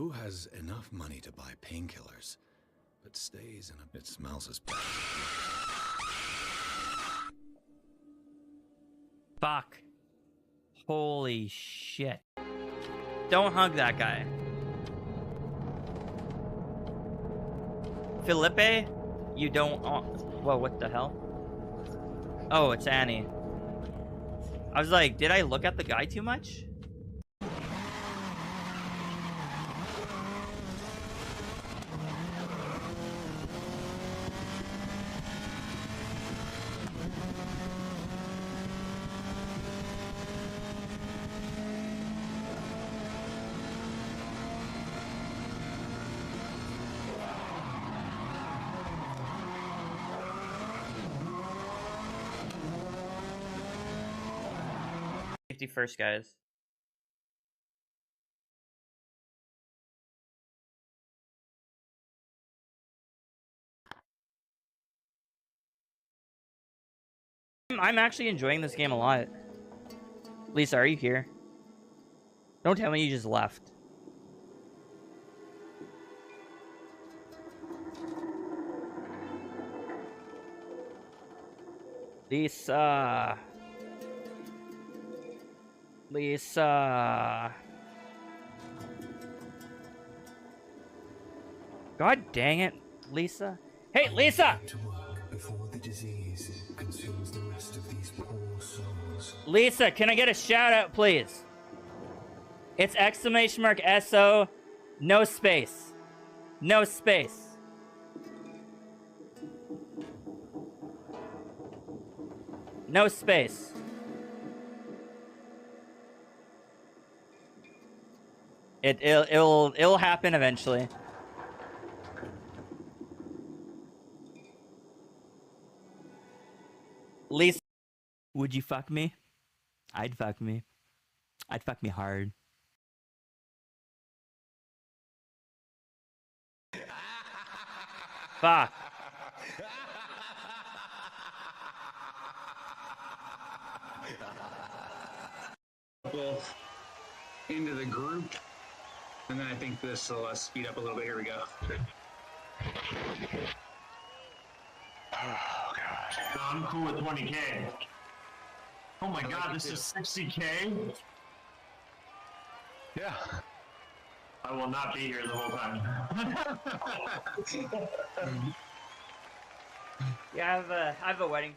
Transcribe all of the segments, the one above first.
Who has enough money to buy painkillers, but stays in a... It smells as bad. Fuck. Holy shit. Don't hug that guy. Felipe? You don't... Whoa, what the hell? Oh, it's Annie. I was like, did I look at the guy too much? Safety first, guys. I'm actually enjoying this game a lot. Lisa, are you here? Don't tell me you just left. Lisa. Lisa. God dang it, Lisa. Hey, Lisa! Before the disease consumes the rest of these poor souls. Lisa, can I get a shout out, please? It's exclamation mark SO, no space. No space. No space. It'll happen eventually. Lisa, would you fuck me? I'd fuck me. I'd fuck me hard. Fuck. Both into the group, and then I think this will speed up a little bit. Here we go. Oh god. I'm cool with 20K. Oh my god, this is 60K? Yeah. I will not be here the whole time. Yeah, I have a wedding.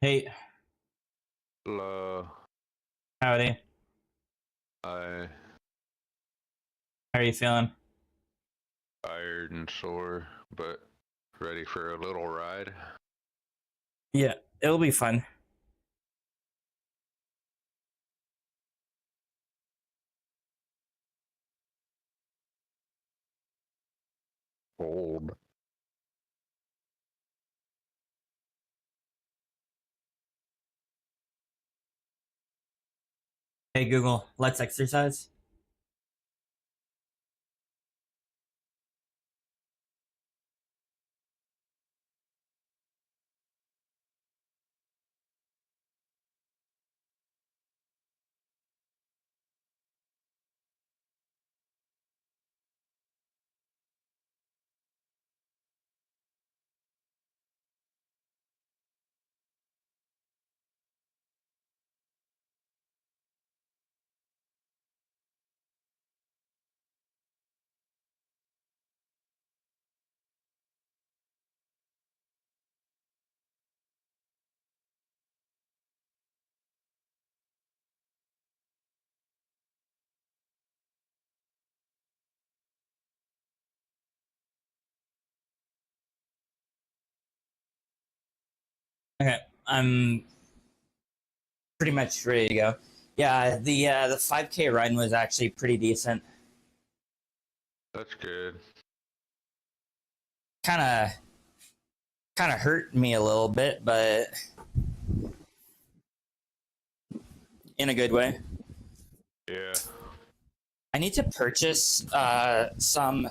Hey. Hello. Howdy. I How are you feeling? tired and sore, but ready for a little ride. Yeah, it'll be fun. Cold. Hey Google, let's exercise. Okay, I'm pretty much ready to go. Yeah, the 5K run was actually pretty decent. That's good. Kind of hurt me a little bit, but in a good way. Yeah. I need to purchase some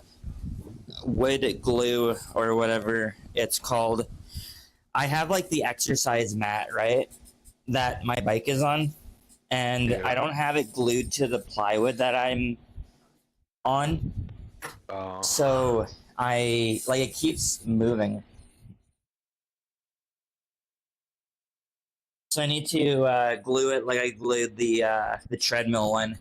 wood glue or whatever it's called. I have like the exercise mat, right? That my bike is on, and Yeah. I don't have it glued to the plywood that I'm on. So it keeps moving. So I need to glue it like I glued the treadmill one.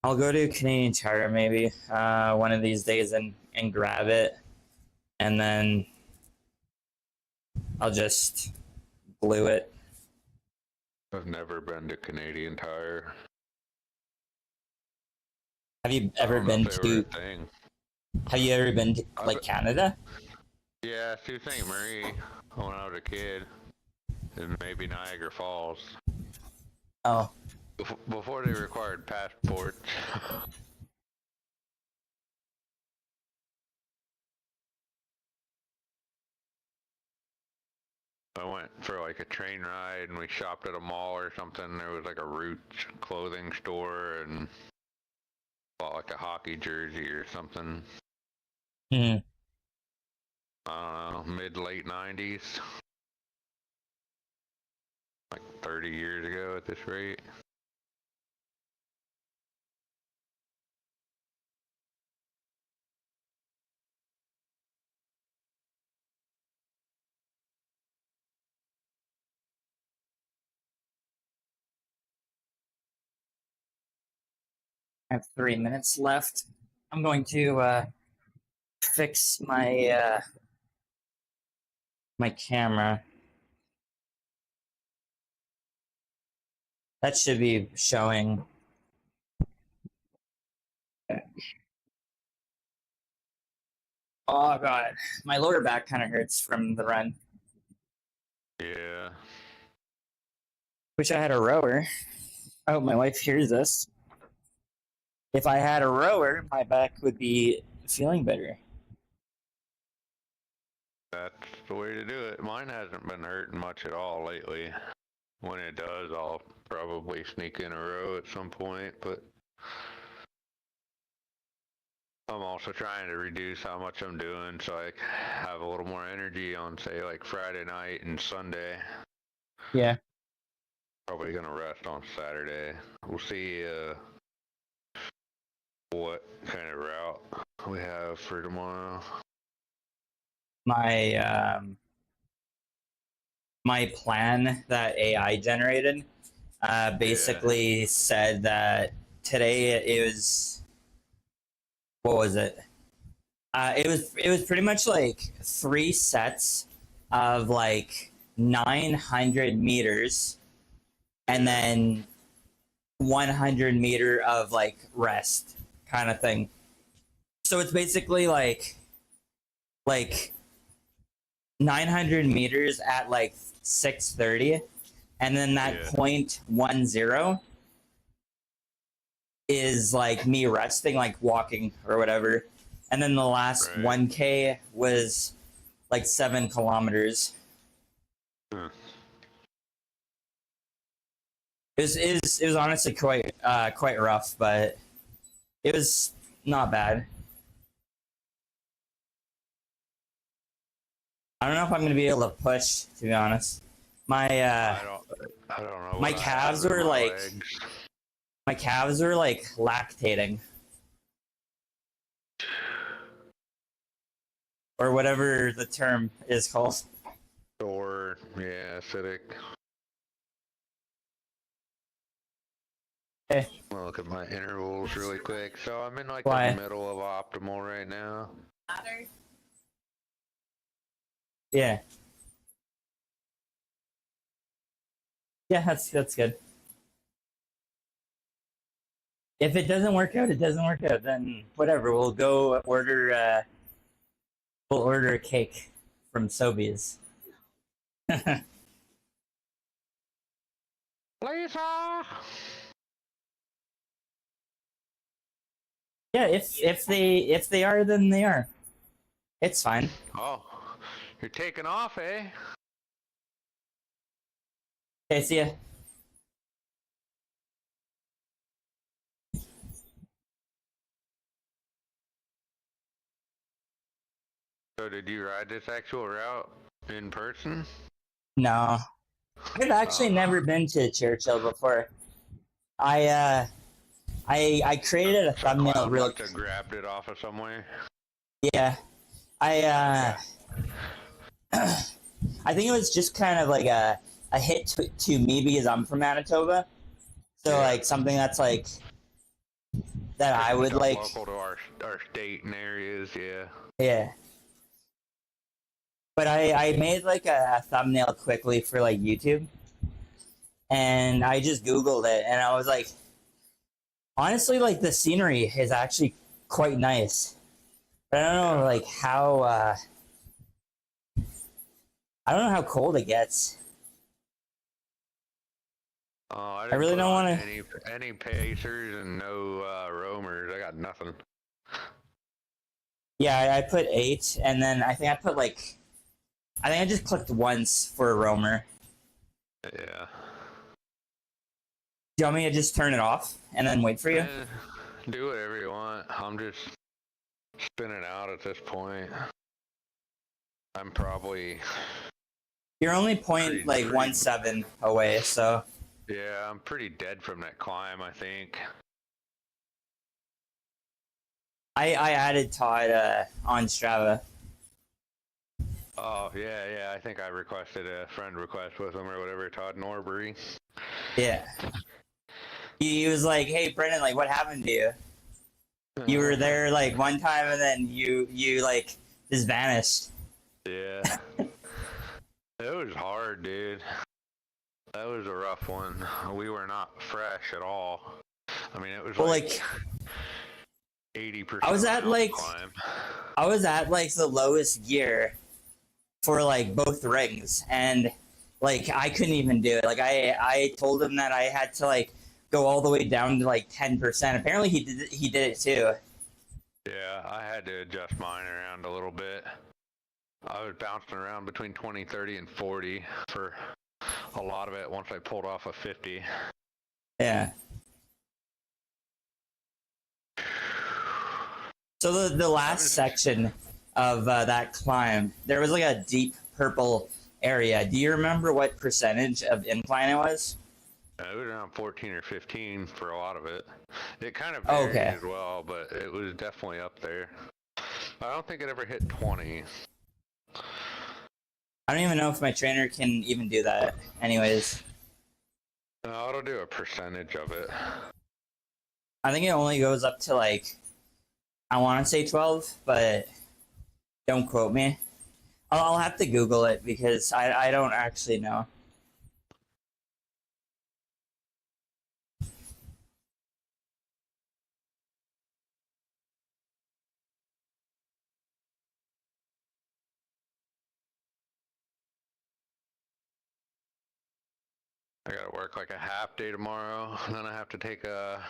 I'll go to Canadian Tire maybe one of these days and grab it, and then I'll just glue it. I've never been to Canadian Tire. Have you ever been to? Have you ever been to like Canada? Yeah, to St. Marie when I was a kid, and maybe Niagara Falls. Oh, Before they required passports. I went for like a train ride and we shopped at a mall or something. There was like a Roots clothing store and bought like a hockey jersey or something. hmm. I don't know, mid-late 90s. Like 30 years ago at this rate. I have 3 minutes left. I'm going to fix my my camera. That should be showing. Oh god, my lower back kind of hurts from the run. Yeah. Wish I had a rower. I hope my wife hears this. If I had a rower, my back would be feeling better. That's the way to do it. Mine hasn't been hurting much at all lately. When it does, I'll probably sneak in a row at some point, but I'm also trying to reduce how much I'm doing so I have a little more energy on, say, like Friday night and Sunday. Yeah. Probably gonna rest on Saturday. We'll see what kind of route we have for tomorrow. My plan that AI generated basically said that today it was, what was it? It was pretty much like 3 sets of like 900 meters, and then 100-meter of like rest kind of thing. So it's basically like 900 meters at like 6:30, and then that 0.10 is like me resting, like walking or whatever, and then the last 1K was like 7 kilometers. It was honestly quite rough, but it was not bad. I don't know if I'm gonna be able to push, to be honest. My I don't know. my calves were like legs. my calves were like lactating, or whatever the term is called. Or acidic. Okay. I'll look at my intervals really quick. So I'm in like Why? the middle of optimal right now. Yeah. Yeah, that's good. If it doesn't work out, it doesn't work out. Then whatever, we'll go order. We'll order a cake from Sobeys. Lisa! Yeah, if they are, then they are. It's fine. Oh, you're taking off, eh? Okay, see ya. So did you ride this actual route in person? No, I've actually never been to Churchill before. I created a So thumbnail Cloud real. must have grabbed it off of somewhere. Yeah, I I think it was just kind of like a hit to me because I'm from Manitoba. So Yeah. like something that's like that I would Stuff like. local to our state and areas, yeah. Yeah. But I made like a thumbnail quickly for like YouTube, and I just Googled it, and I was like, honestly, like the scenery is actually quite nice. But I don't know like how I don't know how cold it gets. Oh, I I didn't really put don't on want to. any pacers and no roamers. I got nothing. Yeah, I put 8, and then I think I just clicked once for a roamer. Yeah. Do you want me to just turn it off and then wait for you? Do whatever you want. I'm just spinning out at this point. I'm probably You're only point Pretty- like pretty- 1.7 away, so yeah, I'm pretty dead from that climb, I think. I added Todd on Strava. Oh yeah, I think I requested a friend request with him or whatever, Todd Norbury. Yeah. He was like, "Hey, Brendan, like, what happened to you? You were there like one time, and then you like just vanished." Yeah. It was hard, dude. That was a rough one. We were not fresh at all. I mean, it was Well, like like 80%. I was at like climb. I was at like the lowest gear for like both rings, and like I couldn't even do it. Like I told him that I had to like go all the way down to like 10%. Apparently he did it too. Yeah, I had to adjust mine around a little bit. I was bouncing around between 20, 30, and 40 for a lot of it once I pulled off a 50. Yeah. So the last section of that climb, there was like a deep purple area. Do you remember what percentage of incline it was? It was around 14 or 15 for a lot of it. It kind of Oh, varied okay. as well, but it was definitely up there. I don't think it ever hit 20. I don't even know if my trainer can even do that. Anyways, No, it'll do a percentage of it. I think it only goes up to like, I want to say 12, but don't quote me. I'll have to Google it because I don't actually know. I gotta work like a half day tomorrow, and then I have to take a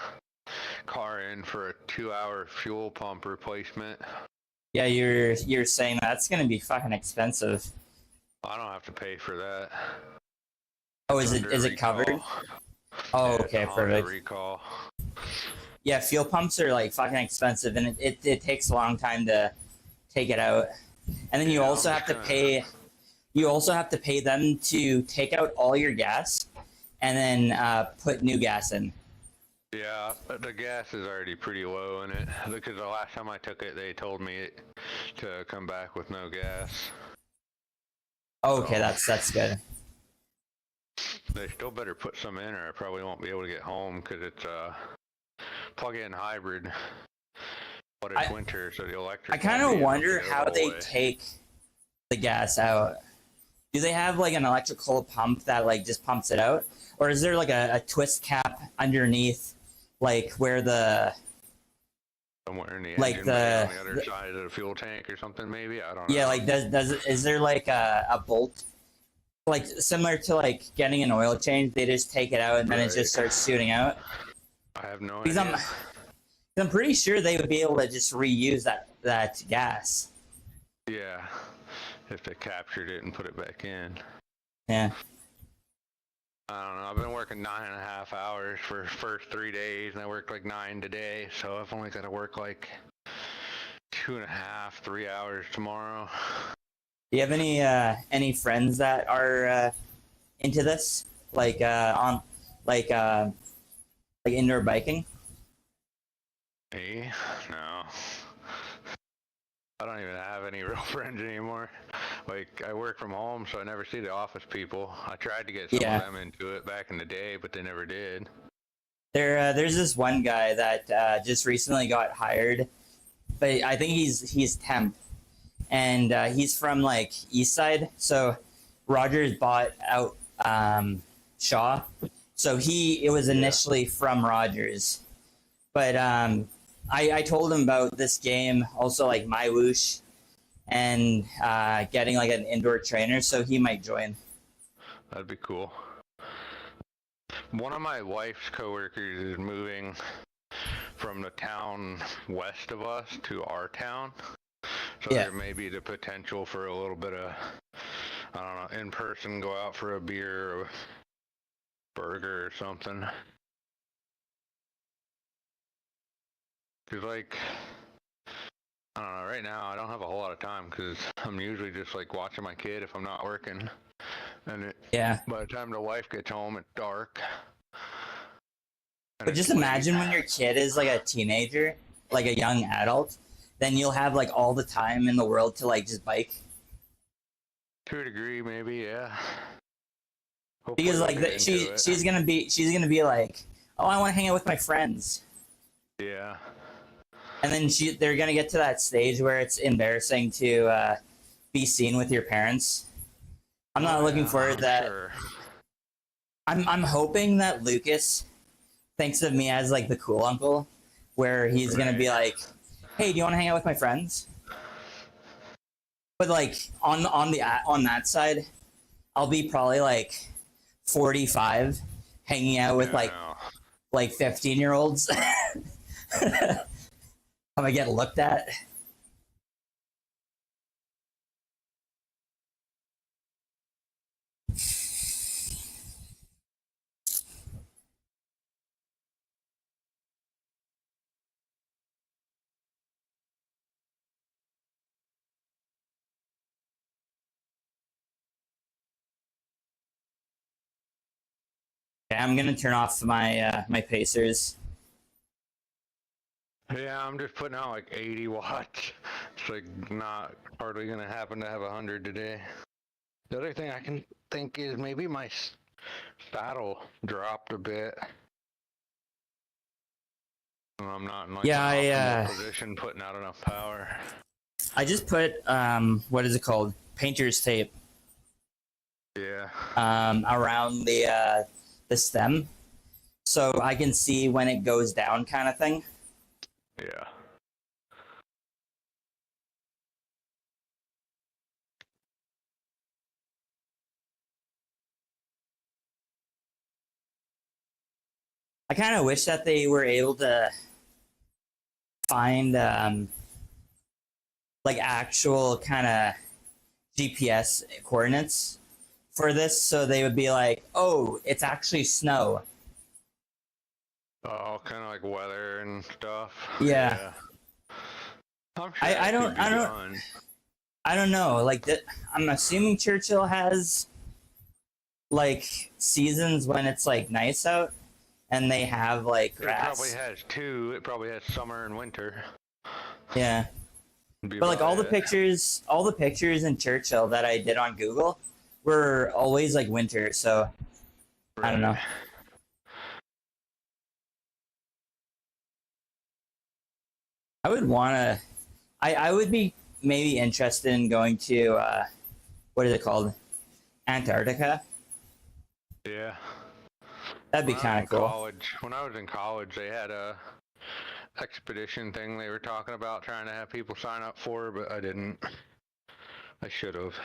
car in for a 2-hour fuel pump replacement. Yeah, you're saying that's gonna be fucking expensive. I don't have to pay for that. Oh, It's is under it recall. covered? Oh, Yeah, it's okay, a Honda perfect. recall. Yeah, fuel pumps are like fucking expensive, and it takes a long time to take it out. And then you Yeah, also I'm have to just pay. You also have to pay them to take out all your gas, and then put new gas in. Yeah, the gas is already pretty low in it because the last time I took it, they told me to come back with no gas. Oh, okay, that's good. They still better put some in, or I probably won't be able to get home because it's a plug-in hybrid. But it's winter, so the electric. I kind of wonder how they take the gas out. Do they have like an electrical pump that like just pumps it out, or is there like a twist cap underneath, like where the somewhere in the like engine bay the- on the other side of the fuel tank or something? Maybe I don't know. yeah, like is there like a bolt like similar to like getting an oil change. They just take it out and then it just starts shooting out. I have no Because idea. I'm pretty sure they would be able to just reuse that gas. Yeah, if they captured it and put it back in. Yeah. I don't know. I've been working 9.5 hours for the first 3 days, and I worked like 9 today, so I've only got to work like 2.5, 3 hours tomorrow. Do you have any friends that are into this, like like indoor biking? Me? No. I don't even have any real friends anymore. Like, I work from home, so I never see the office people. I tried to get some of them into it back in the day, but they never did. There's this one guy that just recently got hired, but I think he's temp, and he's from like East Side. So Rogers bought out Shaw, so it was initially from Rogers, but I told him about this game, also like My Whoosh, and getting like an indoor trainer, so he might join. That'd be cool. One of my wife's coworkers is moving from the town west of us to our town. So there may be the potential for a little bit of, I don't know, in person, go out for a beer or a burger or something. Cause like, I don't know, right now I don't have a whole lot of time because I'm usually just like watching my kid if I'm not working. And by the time the wife gets home, it's dark. But just imagine when your kid is like a teenager, like a young adult, then you'll have like all the time in the world to like just bike. To a degree, maybe, yeah. Hopefully Because like she's gonna be like, oh, I want to hang out with my friends. Yeah. And then they're gonna get to that stage where it's embarrassing to be seen with your parents. I'm not looking forward to that. Sure. I'm hoping that Lucas thinks of me as like the cool uncle, where he's gonna be like, "Hey, do you want to hang out with my friends?" But like on that side, I'll be probably like 45, hanging out with like 15-year-olds. Am I getting looked at? Yeah, I'm gonna turn off my my pacers. Yeah, I'm just putting out like 80 watts. It's like not hardly gonna happen to have 100 today. The other thing I can think is maybe my saddle dropped a bit. I'm not in like optimal position putting out enough power. I just put what is it called? Painter's tape. Yeah. Around the stem, so I can see when it goes down, kind of thing. Yeah. I kind of wish that they were able to find like actual kind of GPS coordinates for this, so they would be like, "Oh, it's actually snow." Oh, kind of like weather and stuff. Yeah. I'm sure I don't know. Like I'm assuming Churchill has like seasons when it's like nice out, and they have like grass. It probably has two. It probably has summer and winter. Yeah. But like all the pictures in Churchill that I did on Google were always like winter, so I don't know. I would wanna I would be maybe interested in going to what is it called? Antarctica. Yeah. That'd be kind of cool. When I was in college, they had a expedition thing they were talking about trying to have people sign up for, but I didn't. I should have.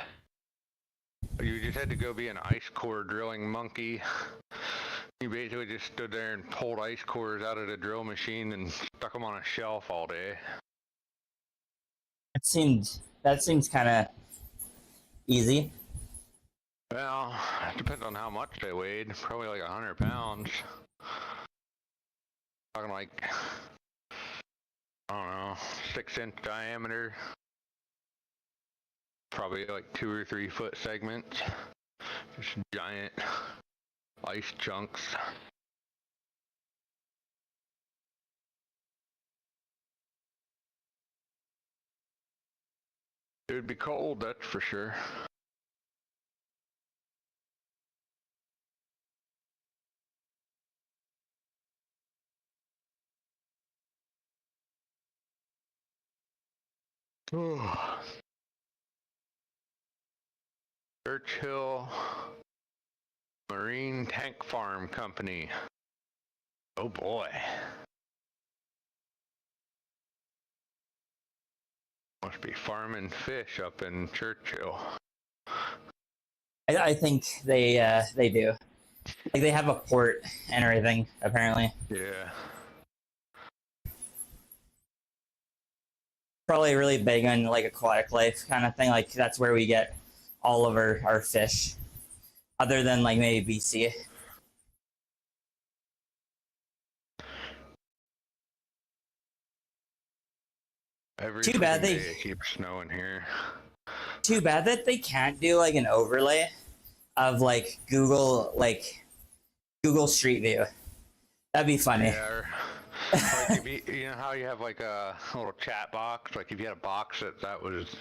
You just had to go be an ice core drilling monkey. You basically just stood there and pulled ice cores out of the drill machine and stuck them on a shelf all day. That seems kind of easy. Well, it depends on how much they weighed. Probably like 100 pounds. Talking like, I don't know, 6-inch diameter. Probably like 2 or 3 foot segments. Just giant ice chunks. It would be cold, that's for sure. Churchill Marine Tank Farm Company. Oh boy. Must be farming fish up in Churchill. I think they do. Like they have a port and everything apparently. Yeah. Probably really big on like aquatic life kind of thing. Like that's where we get all of our fish, other than like maybe BC. Too bad day it keeps snowing here. Too bad that they can't do like an overlay of like Google Street View. That'd be funny. Yeah, or, like if you know how you have like a little chat box? Like if you had a box that was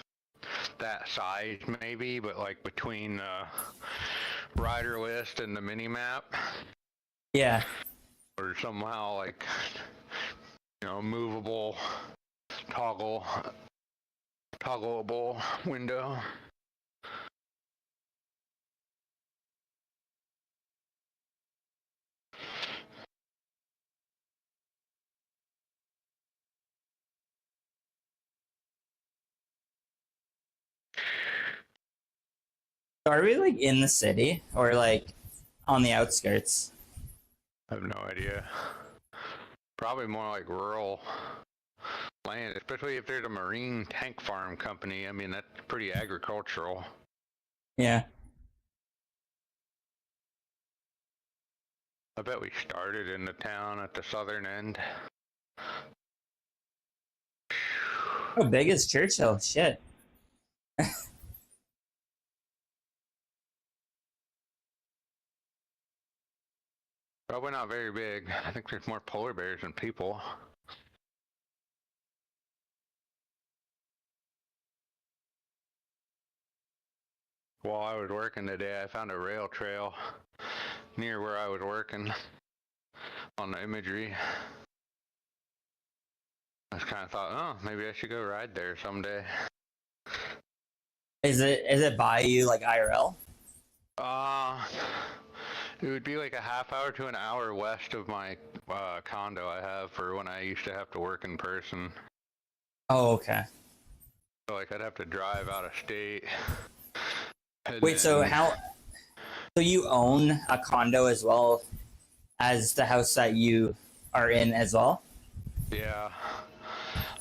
that size maybe, but like between the rider list and the mini map. Yeah. Or somehow like, you know, movable, toggleable window. Are we like in the city or like on the outskirts? I have no idea. Probably more like rural land, especially if there's a marine tank farm company. I mean, that's pretty agricultural. Yeah. I bet we started in the town at the southern end. How big is Churchill? Shit. Probably not very big. I think there's more polar bears than people. While I was working today, I found a rail trail near where I was working on the imagery. I just kind of thought, oh, maybe I should go ride there someday. Is it by you like IRL? It would be like a half hour to an hour west of my condo I have for when I used to have to work in person. Oh, okay. So like I'd have to drive out of state. Wait, so you own a condo as well as the house that you are in as well? Yeah.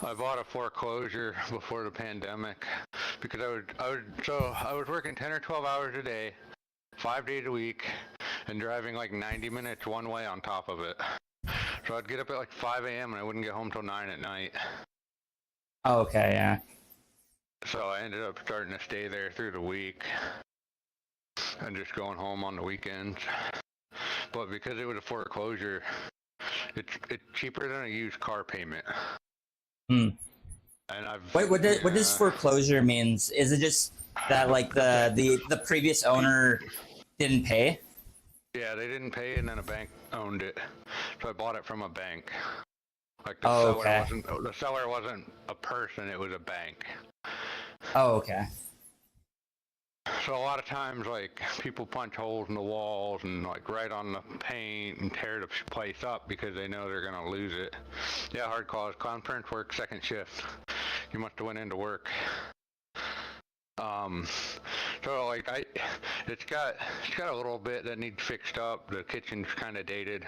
I bought a foreclosure before the pandemic because I was working 10 or 12 hours a day, 5 days a week, and driving like 90 minutes one way on top of it. So I'd get up at like 5 a.m. and I wouldn't get home till 9 at night. Oh, okay, yeah. So I ended up starting to stay there through the week and just going home on the weekends. But because it was a foreclosure, it's cheaper than a used car payment. Hmm. And Wait, what does foreclosure means? Is it just that like the previous owner didn't pay? Yeah, they didn't pay, and then a bank owned it, so I bought it from a bank. Like the seller wasn't a person; it was a bank. Oh, okay. So a lot of times, like people punch holes in the walls and like right on the paint and tear the place up because they know they're gonna lose it. Yeah, hard cause. Clown parents work second shift. You must have went into work. Um, so like it's got a little bit that needs fixed up. The kitchen's kind of dated,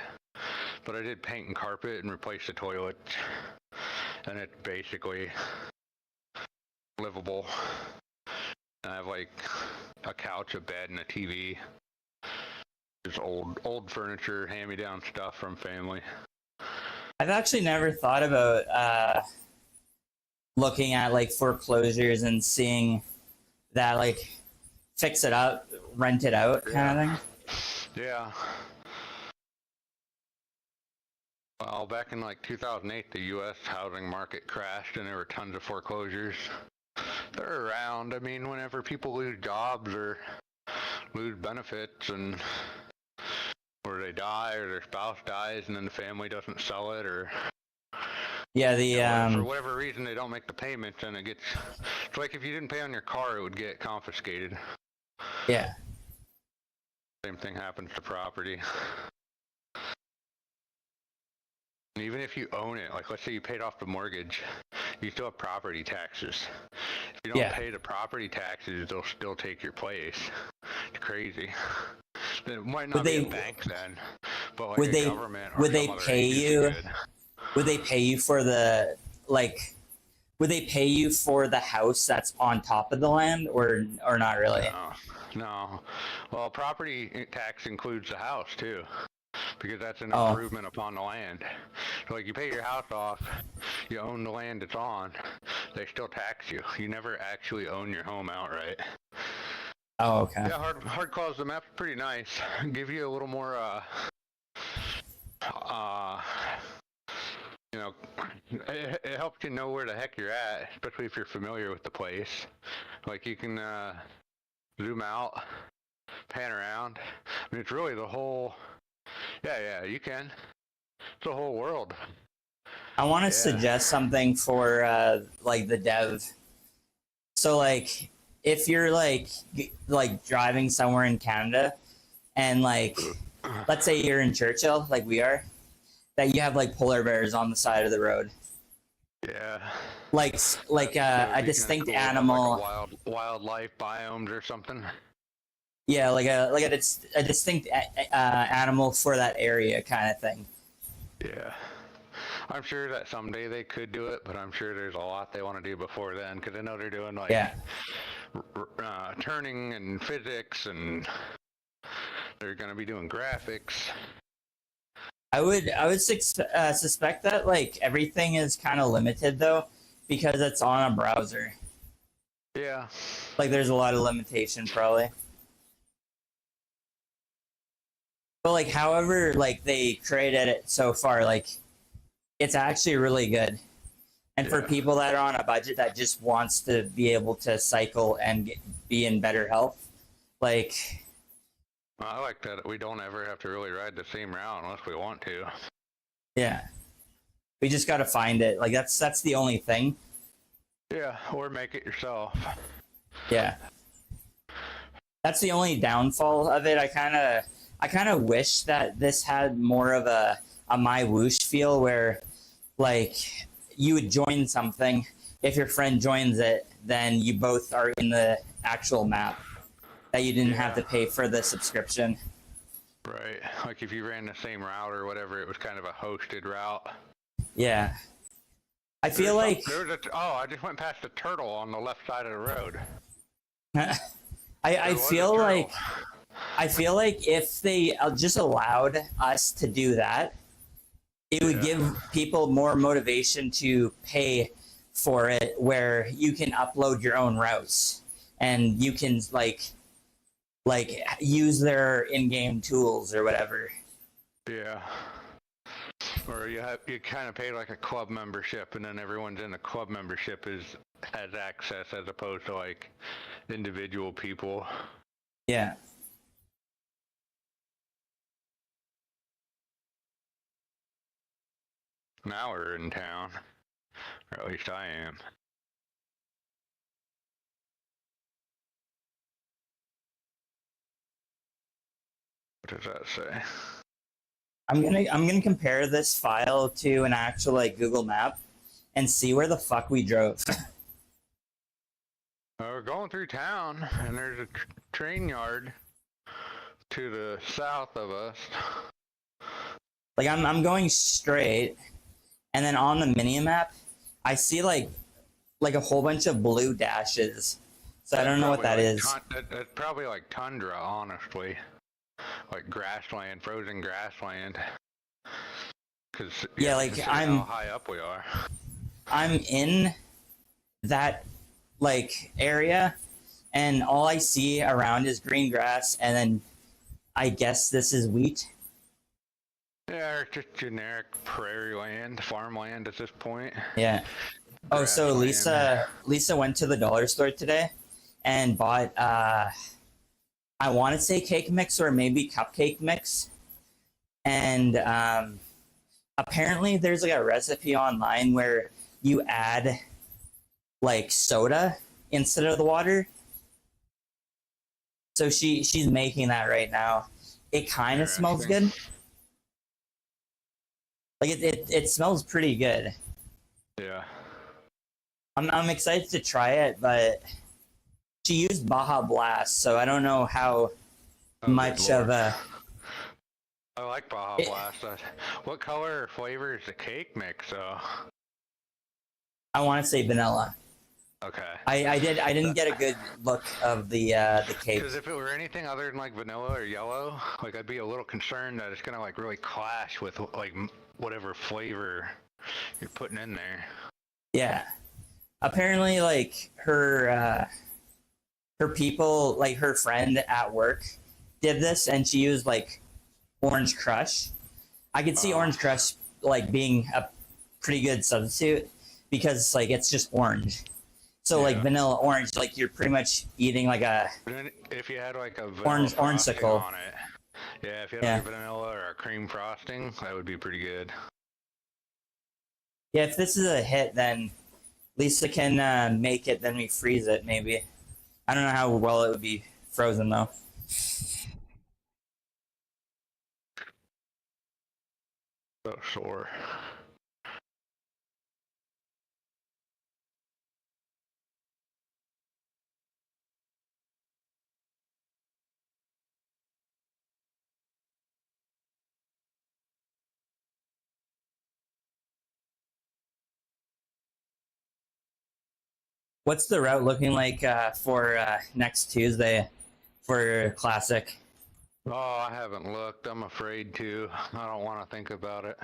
but I did paint and carpet and replace the toilet, and it's basically livable. I have like a couch, a bed, and a TV. Just old furniture, hand-me-down stuff from family. I've actually never thought about looking at like foreclosures and seeing that, like, fix it up, rent it out kind of thing. Yeah. Well, back in like 2008, the U.S. housing market crashed and there were tons of foreclosures. They're around. I mean, whenever people lose jobs or lose benefits and or they die or their spouse dies and then the family doesn't sell it, or Yeah, the for whatever reason they don't make the payments, and it's like if you didn't pay on your car, it would get confiscated. yeah. Same thing happens to property. And even if you own it, like let's say you paid off the mortgage, you still have property taxes. If you don't pay the property taxes, they'll still take your place. It's crazy. It might not be a bank then, but like a government or would they some other pay agency you? could. Would they pay you for the like? Would they pay you for the house that's on top of the land, or not really? No. Well, property tax includes the house too, because that's an improvement upon the land. So like you pay your house off, you own the land it's on, they still tax you. You never actually own your home outright. Oh, okay. Yeah, hard clause the map's pretty nice. Give you a little more you know, it helps you know where the heck you're at, especially if you're familiar with the place. Like you can zoom out, pan around. I mean, it's really the whole. Yeah, you can. It's the whole world. I want to suggest something for like the dev. So like, if you're like driving somewhere in Canada, and like, let's say you're in Churchill, like we are, that you have like polar bears on the side of the road. Yeah. Like a distinct animal. Like wildlife biomes or something. Yeah, like a distinct animal for that area kind of thing. Yeah. I'm sure that someday they could do it, but I'm sure there's a lot they want to do before then, because I know they're doing like turning and physics, and they're going to be doing graphics. I would suspect that like everything is kind of limited though, because it's on a browser. Yeah. Like there's a lot of limitation probably. But like however like they created it so far, like it's actually really good. And for people that are on a budget that just wants to be able to cycle and be in better health, like I like that we don't ever have to really ride the same route unless we want to. Yeah. We just got to find it. Like that's the only thing. Yeah, or make it yourself. Yeah. That's the only downfall of it. I kind of wish that this had more of a My Whoosh feel, where like you would join something. If your friend joins it, then you both are in the actual map. That you didn't have to pay for the subscription. Right. Like if you ran the same route or whatever, it was kind of a hosted route. Yeah. I feel like I just went past a turtle on the left side of the road. I feel like if they just allowed us to do that, it would give people more motivation to pay for it, where you can upload your own routes and you can like use their in-game tools or whatever. Yeah. Or you kind of pay like a club membership, and then everyone's in the club membership has access, as opposed to like individual people. Yeah. Now we're in town, or at least I am. What does that say? I'm gonna compare this file to an actual like Google map and see where the fuck we drove. We're going through town, and there's a train yard to the south of us. Like I'm going straight, and then on the mini map, I see like a whole bunch of blue dashes. So I don't know what that is. That's probably like tundra, honestly. Like grassland, frozen grassland. Cause Yeah, like how high up we are. I'm in that like area, and all I see around is green grass, and then I guess this is wheat. Yeah, it's just generic prairie land, farmland at this point. Yeah. Oh, so Grassland. Lisa went to the dollar store today and bought I want to say cake mix or maybe cupcake mix, and apparently there's like a recipe online where you add like soda instead of the water. So she's making that right now. It kind of smells good. Like it smells pretty good. Yeah. I'm excited to try it, but she used Baja Blast, so I don't know how much of a. I like Baja Blast. What color or flavor is the cake mix? I want to say vanilla. Okay. I didn't get a good look of the cake. Because if it were anything other than like vanilla or yellow, like I'd be a little concerned that it's gonna like really clash with like whatever flavor you're putting in there. Yeah. Apparently, like her people, like her friend at work, did this, and she used like Orange Crush. I could see Orange Crush like being a pretty good substitute because like it's just orange. So like vanilla orange, like you're pretty much eating like a. If you had like a orange sickle on it, yeah. If you had like vanilla or a cream frosting, that would be pretty good. Yeah, if this is a hit, then Lisa can make it. Then we freeze it, maybe. I don't know how well it would be frozen though. So sure. What's the route looking like for next Tuesday for Classic? Oh, I haven't looked. I'm afraid to. I don't want to think about it.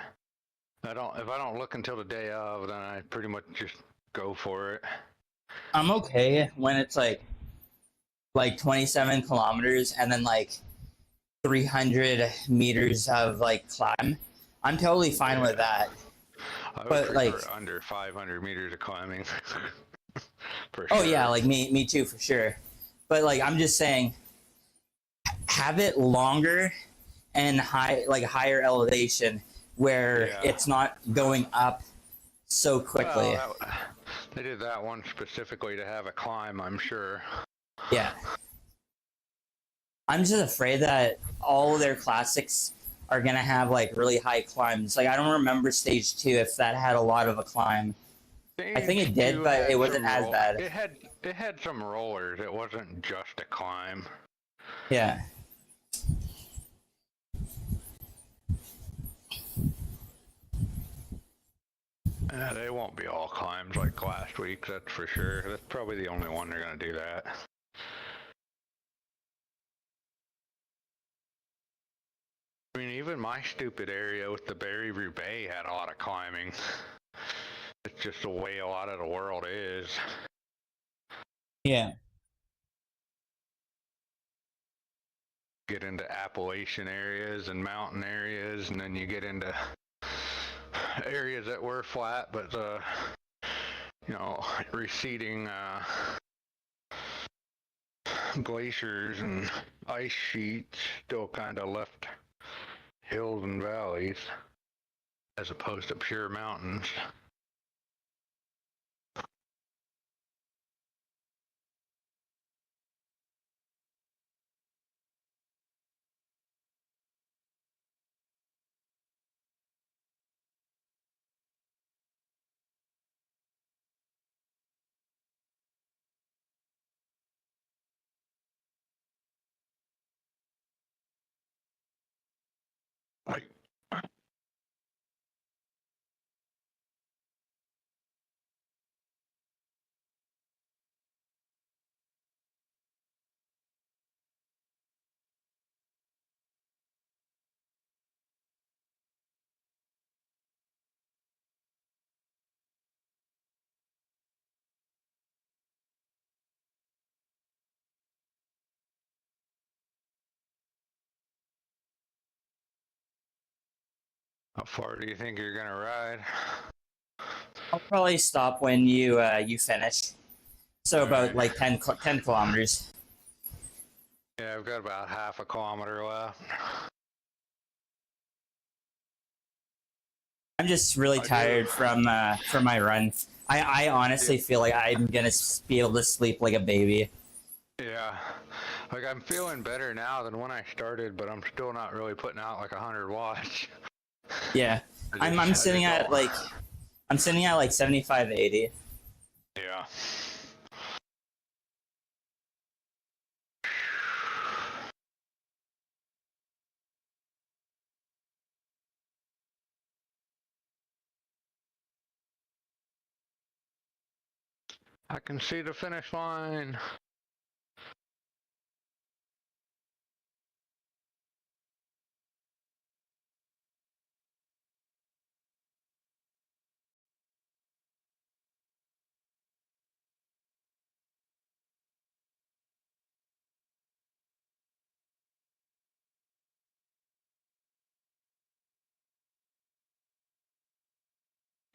If I don't look until the day of, then I pretty much just go for it. I'm okay when it's like 27 kilometers and then like 300 meters of like climb. I'm totally fine with that. I would But like under 500 meters of climbing. For oh sure. yeah, like me too for sure. But like I'm just saying, have it longer and higher elevation where it's not going up so quickly. Well, they did that one specifically to have a climb, I'm sure. Yeah. I'm just afraid that all of their classics are gonna have like really high climbs. Like I don't remember stage 2 if that had a lot of a climb. I think it did, but it wasn't as bad. It had some rollers. It wasn't just a climb. Yeah. They won't be all climbs like last week, that's for sure. That's probably the only one they're gonna do that. I mean, even my stupid area with the Barry Roubaix had a lot of climbing. It's just the way a lot of the world is. Yeah. Get into Appalachian areas and mountain areas, and then you get into areas that were flat, but receding glaciers and ice sheets still kind of left hills and valleys as opposed to pure mountains. How far do you think you're gonna ride? I'll probably stop when you finish. So about like 10 kilometers. Yeah, I've got about half a kilometer left. I'm just really tired from my run. I honestly feel like I'm gonna be able to sleep like a baby. Yeah, like I'm feeling better now than when I started, but I'm still not really putting out like 100 watts. Yeah, I'm sitting at like 75, 80. Yeah. I can see the finish line.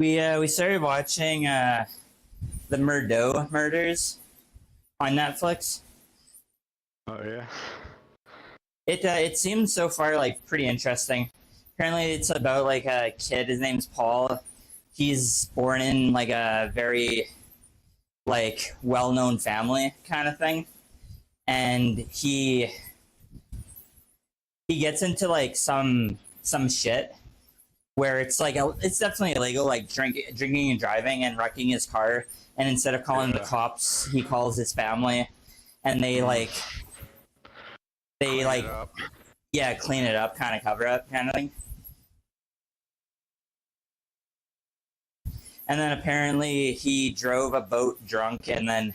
We started watching the Murdo murders on Netflix. Oh yeah. It seems so far like pretty interesting. Apparently, it's about like a kid. His name's Paul. He's born in like a very like well-known family kind of thing, and he gets into like some shit where it's like it's definitely illegal, like drinking and driving and wrecking his car. And instead of calling the cops, he calls his family, and they clean it up, kind of cover up, kind of thing. And then apparently he drove a boat drunk and then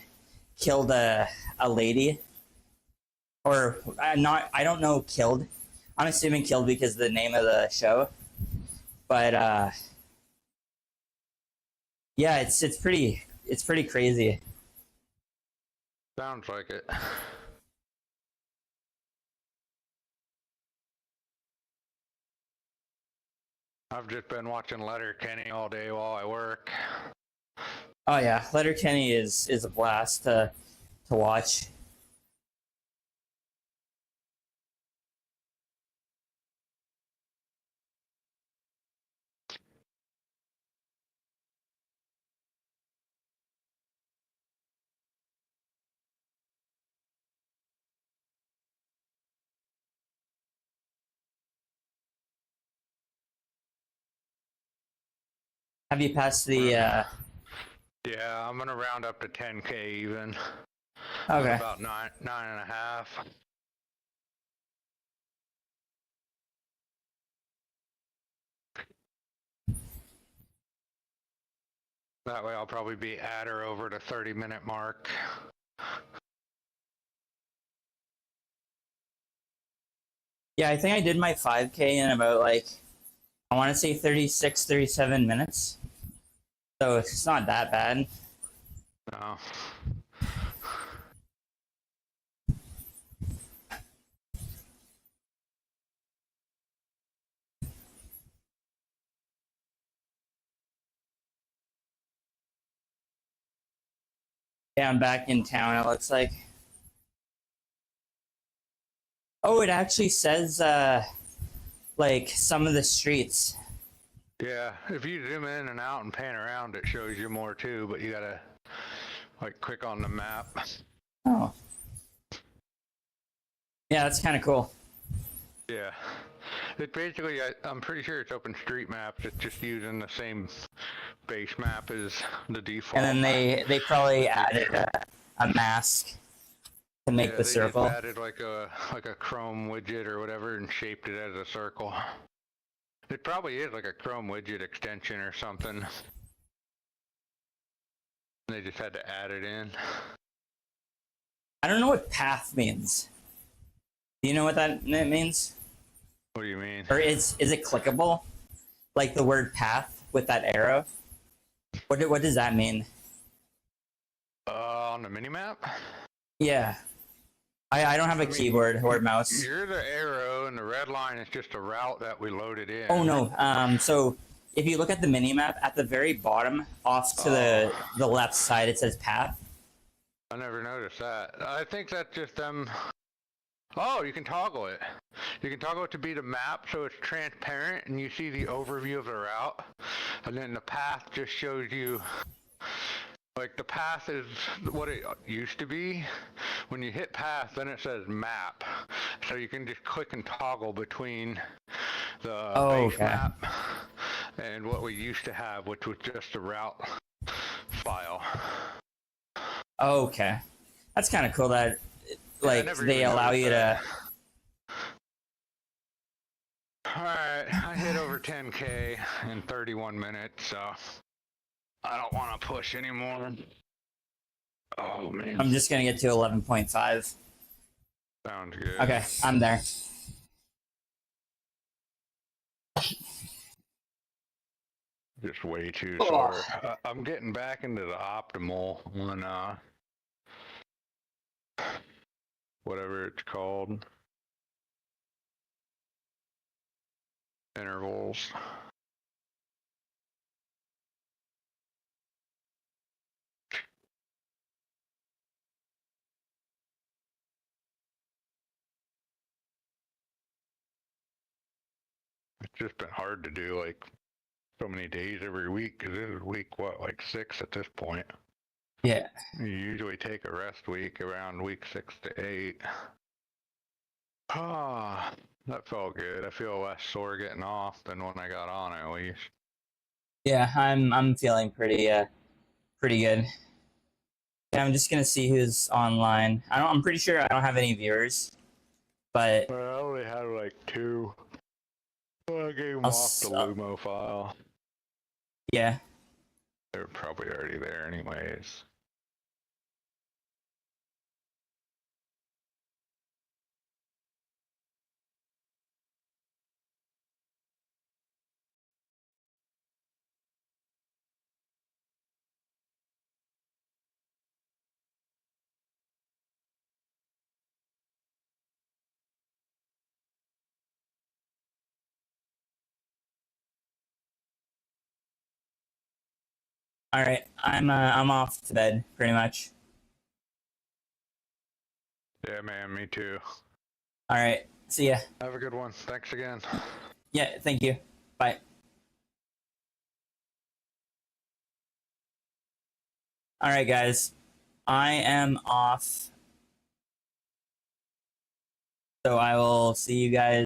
killed a lady, or not. I don't know. Killed. I'm assuming killed because of the name of the show. But yeah, it's pretty crazy. Sounds like it. I've just been watching Letterkenny all day while I work. Oh yeah, Letterkenny is a blast to watch. Have you passed the? Yeah, I'm gonna round up to 10K even. Okay. About nine and a half. That way I'll probably be at or over the 30-minute mark. Yeah, I think I did my 5K in about like, I want to say 36, 37 minutes. So it's not that bad. No. Yeah, I'm back in town, it looks like. Oh, it actually says like some of the streets. Yeah, if you zoom in and out and pan around, it shows you more too, but you gotta like click on the map. Oh. Yeah, that's kind of cool. Yeah. It basically, I'm pretty sure it's OpenStreetMaps. It's just using the same base map as the default. And then they probably added a mask to make the circle. Just added like a Chrome widget or whatever and shaped it as a circle. It probably is like a Chrome widget extension or something. They just had to add it in. I don't know what path means. Do you know what that means? What do you mean? Or is it clickable? Like the word path with that arrow? What does that mean? On the minimap? Yeah. I don't have a keyboard or mouse. You're the arrow and the red line is just a route that we loaded in. Oh no. So if you look at the mini map at the very bottom, off to the left side, it says path. I never noticed that. I think that's just them. Oh, you can toggle it. You can toggle it to be the map so it's transparent and you see the overview of the route. And then the path just shows you, like, the path is what it used to be. When you hit path, then it says map. So you can just click and toggle between the base map and what we used to have, which was just a route file. Okay. That's kind of cool that, like, never they even allow noticed you that. to... Alright, I hit over 10K in 31 minutes, so I don't want to push anymore. Oh, man. I'm just going to get to 11.5. Sounds good. Okay, I'm there. Just way too sore. I'm getting back into the optimal on, whatever it's called. Intervals. It's just been hard to do, like, so many days every week, because this is week, what, like 6 at this point. Yeah. You usually take a rest week around week 6 to 8. Ah, that felt good. I feel less sore getting off than when I got on, at least. Yeah, I'm feeling pretty good. Yeah, I'm just gonna see who's online. I'm pretty sure I don't have any viewers, but Well, I only had like 2. Well, I gave them I'll off the Lumo file. yeah. They're probably already there anyways. All right, I'm off to bed pretty much. Yeah, man, me too. All right, see ya. Have a good one. Thanks again. Yeah, thank you. Bye. All right, guys, I am off, so I will see you guys